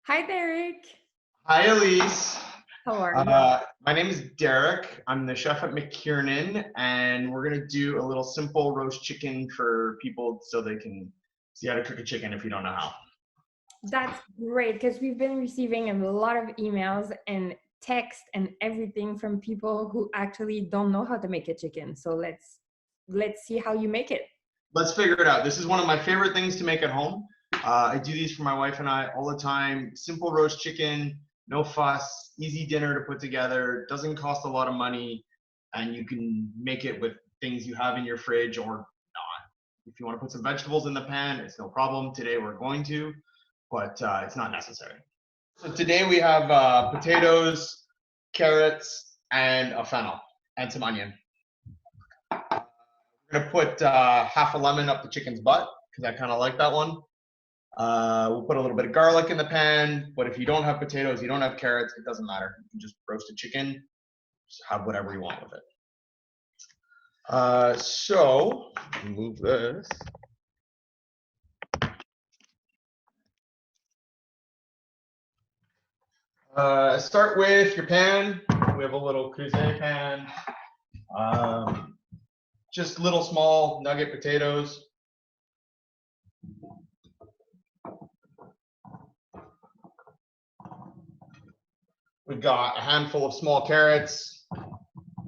Hi, Derrick. Hi, Elise. How are you? My name is Derrick. I'm the chef at McKiernan, and we're gonna do a little simple roast chicken for people so they can see how to cook a chicken if you don't know how. That's great because we've been receiving a lot of emails and text and everything from people who actually don't know how to make a chicken. So let's see how you make it. Let's figure it out. This is one of my favorite things to make at home. I do these for my wife and I all the time. Simple roast chicken, no fuss, easy dinner to put together, doesn't cost a lot of money, and you can make it with things you have in your fridge or not. If you want to put some vegetables in the pan, it's no problem. Today we're going to, but it's not necessary. So today we have potatoes, carrots, and a fennel, and some onion. We're gonna put half a lemon up the chicken's butt because I kind of like that one. We'll put a little bit of garlic in the pan, but if you don't have potatoes, you don't have carrots, it doesn't matter. You can just roast a chicken, just have whatever you want with it. So move this. Start with your pan. We have a little cuisine pan. Just little small nugget potatoes. We've got a handful of small carrots.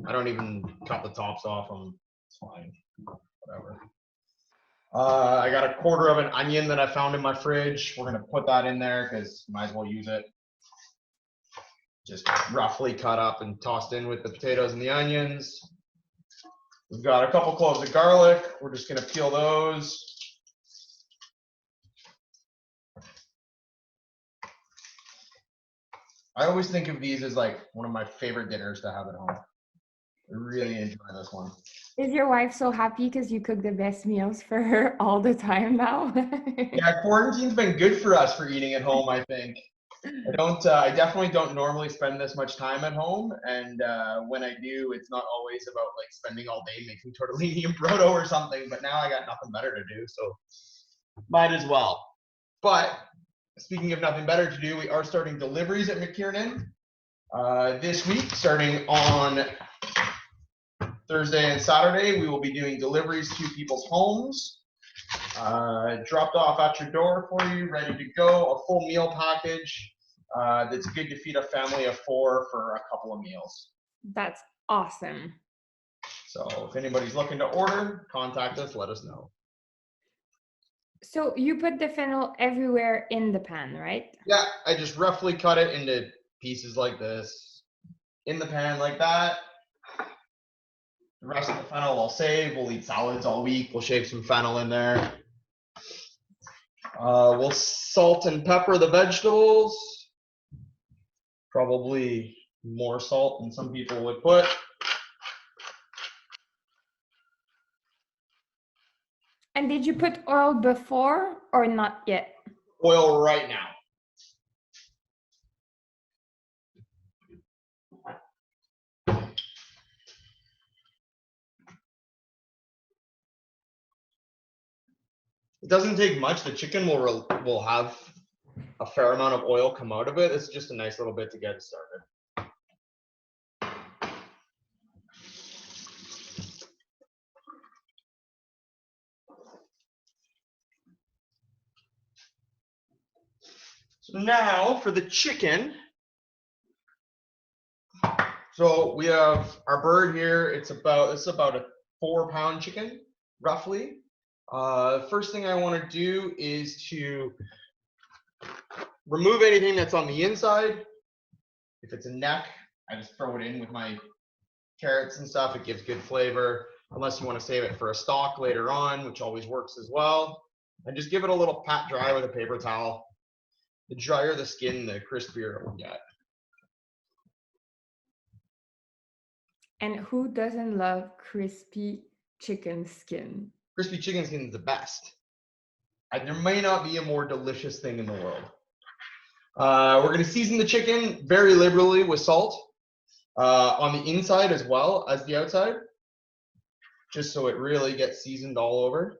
I don't even cut the tops off them. It's fine. Whatever. I got a quarter of an onion that I found in my fridge. We're gonna put that in there because you might as well use it. Just roughly cut up and tossed in with the potatoes and the onions. We've got a couple cloves of garlic. We're just gonna peel those. I always think of these as like one of my favorite dinners to have at home. I really enjoy this one. Is your wife so happy because you cook the best meals for her all the time now? Yeah, quarantine's been good for us for eating at home, I think. I definitely don't normally spend this much time at home, and when I do, it's not always about like spending all day making tortellini and brodo or something, but now I got nothing better to do, so might as well. But speaking of nothing better to do, we are starting deliveries at McKiernan this week, starting on Thursday and Saturday. We will be doing deliveries to people's homes, dropped off at your door for you, ready to go, a full meal package. That's good to feed a family of 4 for a couple of meals. That's awesome. So if anybody's looking to order, contact us, let us know. So you put the fennel everywhere in the pan, right? Yeah, I just roughly cut it into pieces like this, in the pan like that. The rest of the fennel I'll save. We'll eat salads all week. We'll shave some fennel in there. We'll salt and pepper the vegetables. Probably more salt than some people would put. And did you put oil before or not yet? Oil right now. It doesn't take much. The chicken will have a fair amount of oil come out of it. It's just a nice little bit to get it started. So now for the chicken. So we have our bird here. It's about a 4-pound chicken, roughly. First thing I want to do is to remove anything that's on the inside. If it's a neck, I just throw it in with my carrots and stuff. It gives good flavor, unless you want to save it for a stock later on, which always works as well. And just give it a little pat dry with a paper towel. The drier the skin, the crispier it will get. And who doesn't love crispy chicken skin? Crispy chicken skin is the best. There may not be a more delicious thing in the world. We're going to season the chicken very liberally with salt on the inside as well as the outside, just so it really gets seasoned all over.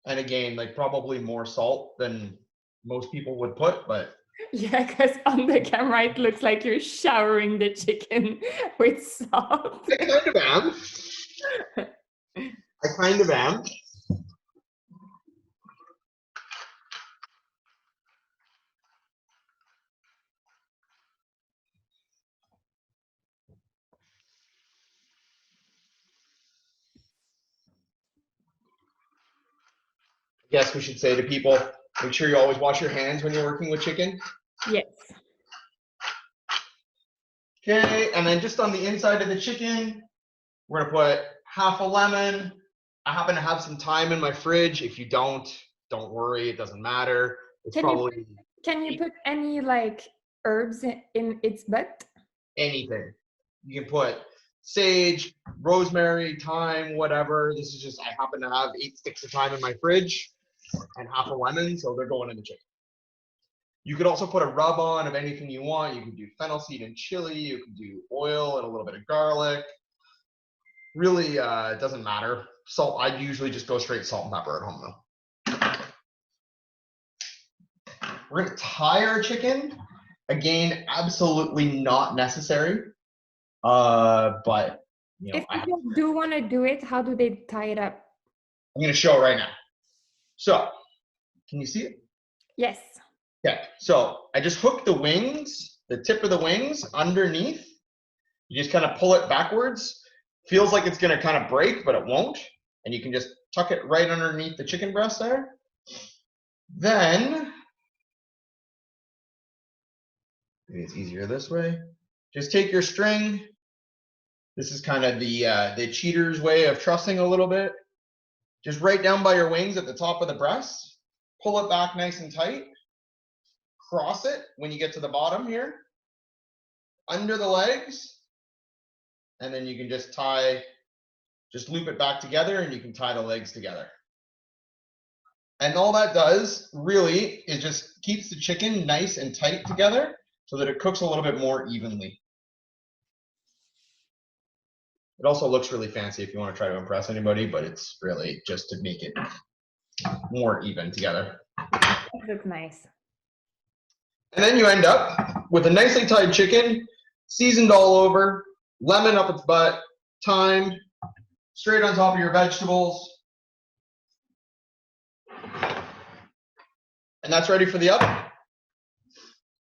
And again, like probably more salt than most people would put, but Yeah, because on the camera it looks like you're showering the chicken with salt. I kind of am. I kind of am. Yes, we should say to people, make sure you always wash your hands when you're working with chicken. Yes. Okay, and then just on the inside of the chicken, we're gonna put half a lemon. I happen to have some thyme in my fridge. If you don't worry, it doesn't matter. It's probably Can you put any like herbs in its butt? anything. You can put sage, rosemary, thyme, whatever. This is just, I happen to have 8 sticks of thyme in my fridge and half a lemon, so they're going in the chicken. You could also put a rub on of anything you want. You can do fennel seed and chili. You can do oil and a little bit of garlic. Really, it doesn't matter. Salt, I usually just go straight salt and pepper at home though. We're gonna tie our chicken. Again, absolutely not necessary. But you know, If people do want to do it, how do they tie it up? I'm gonna show it right now. So, can you see it? Yes. Okay, so I just hook the wings, the tip of the wings underneath. You just kind of pull it backwards. Feels like it's gonna kind of break, but it won't. And you can just tuck it right underneath the chicken breast there. Then, maybe it's easier this way. Just take your string. This is kind of the cheater's way of trussing a little bit. Just right down by your wings at the top of the breast. Pull it back nice and tight. Cross it when you get to the bottom here. Under the legs. And then you can just tie, just loop it back together and you can tie the legs together. And all that does really is just keeps the chicken nice and tight together so that it cooks a little bit more evenly. It also looks really fancy if you want to try to impress anybody, but it's really just to make it more even together. That looks nice. And then you end up with a nicely tied chicken, seasoned all over, lemon up its butt, thyme, straight on top of your vegetables. And that's ready for the oven.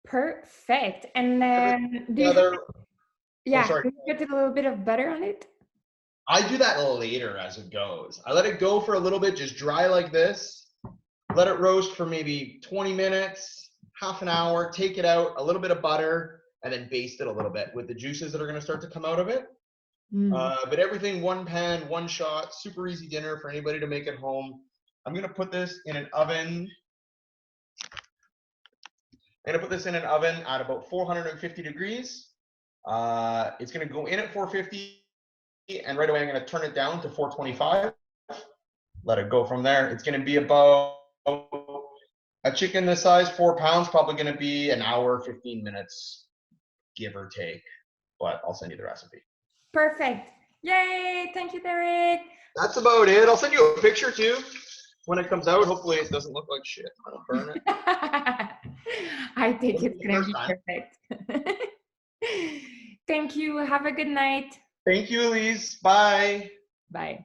Perfect. And then do you put a little bit of butter on it? I do that later as it goes. I let it go for a little bit, just dry like this. Let it roast for maybe 20 minutes, half an hour, take it out, a little bit of butter, and then baste it a little bit with the juices that are gonna start to come out of it. But everything one pan, one shot, super easy dinner for anybody to make at home. I'm gonna put this in an oven. I'm gonna put this in an oven at about 450 degrees. It's gonna go in at 450, and right away I'm gonna turn it down to 425. Let it go from there. It's gonna be about a chicken this size, 4 pounds, probably gonna be an hour, 15 minutes, give or take. But I'll send you the recipe. Perfect. Yay! Thank you, Derrick. That's about it. I'll send you a picture too when it comes out. Hopefully it doesn't look like shit. I don't burn it. I think it's gonna be perfect. Thank you. Have a good night. Thank you, Elise. Bye. Bye.